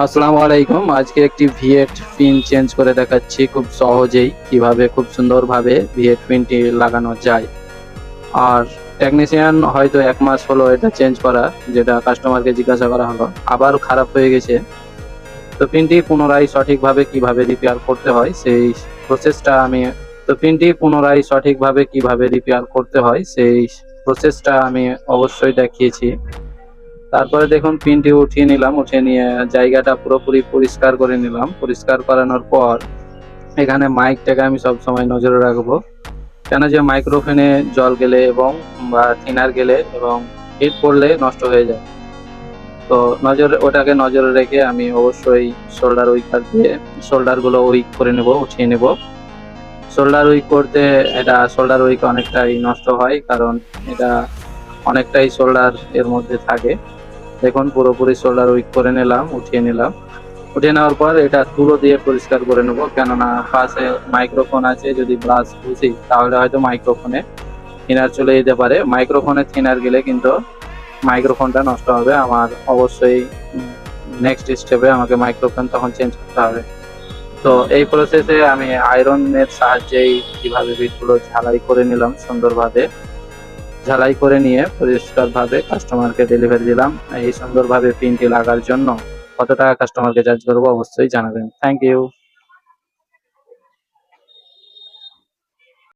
আসসালামু আলাইকুম। আজকে একটি ভিএট পিন চেঞ্জ করে দেখাচ্ছি খুব সহজেই কিভাবে খুব সুন্দরভাবে ভিএট পিনটি লাগানো যায়। আর টেকনিশিয়ান হয়তো ১ মাস হলো এটা চেঞ্জ করা, যেটা কাস্টমারকে জিজ্ঞাসা করা হলো। আবার খারাপ হয়ে গেছে। তো পিনটি পুনরায় সঠিকভাবে কিভাবে রিপেয়ার করতে হয় প্রসেসটা আমি পিনটি পুনরায় সঠিকভাবে কিভাবে রিপেয়ার করতে হয় সেই প্রসেসটা আমি অবশ্যই দেখিয়েছি। তারপরে দেখুন পিনটি উঠিয়ে নিলাম, উঠিয়ে নিয়ে জায়গাটা পুরোপুরি পরিষ্কার করে নিলাম। পরিষ্কার করানোর পর এখানে মাইকটাকে আমি সবসময় নজরে রাখবো। কেন যে মাইক্রোফোনে জল গেলে এবং বা থিনার গেলে এবং হিট পড়লে নষ্ট হয়ে যায়। তো ওটাকে নজরে রেখে আমি অবশ্যই শোল্ডার উইকার দিয়ে শোল্ডারগুলো উইক করে নেব, উঠিয়ে নেব। শোল্ডার উইক করতে শোল্ডার উইক অনেকটাই নষ্ট হয়, কারণ এটা অনেকটাই শোল্ডার এর মধ্যে থাকে। দেখুন পুরোপুরি শোল্ডার উইক করে নিলাম, উঠিয়ে নিলাম। উঠিয়ে নেওয়ার পর এটা তুলো দিয়ে পরিষ্কার করে নেব, কেননা পাশে মাইক্রোফোন আছে, যদি ব্রাশ ঘষি তাহলে হয়তো মাইক্রোফোনে থিনার চলে যেতে পারে। মাইক্রোফোনে থিনার গেলে কিন্তু মাইক্রোফোনটা নষ্ট হবে। আমার অবশ্যই নেক্সট স্টেপে আমাকে মাইক্রোফোন তখন চেঞ্জ করতে হবে। তো এই প্রসেসে আমি আয়রনের সাহায্যেই কিভাবে বিটগুলো ঝালাই করে নিলাম সুন্দরভাবে। ঝালাই করে নিয়ে পরিষ্কারভাবে কাস্টমারকে ডেলিভারি দিলাম। এই সুন্দরভাবে পিনটি লাগার জন্য কত টাকা কাস্টমারকে চার্জ করবো অবশ্যই জানাবেন। Thank you.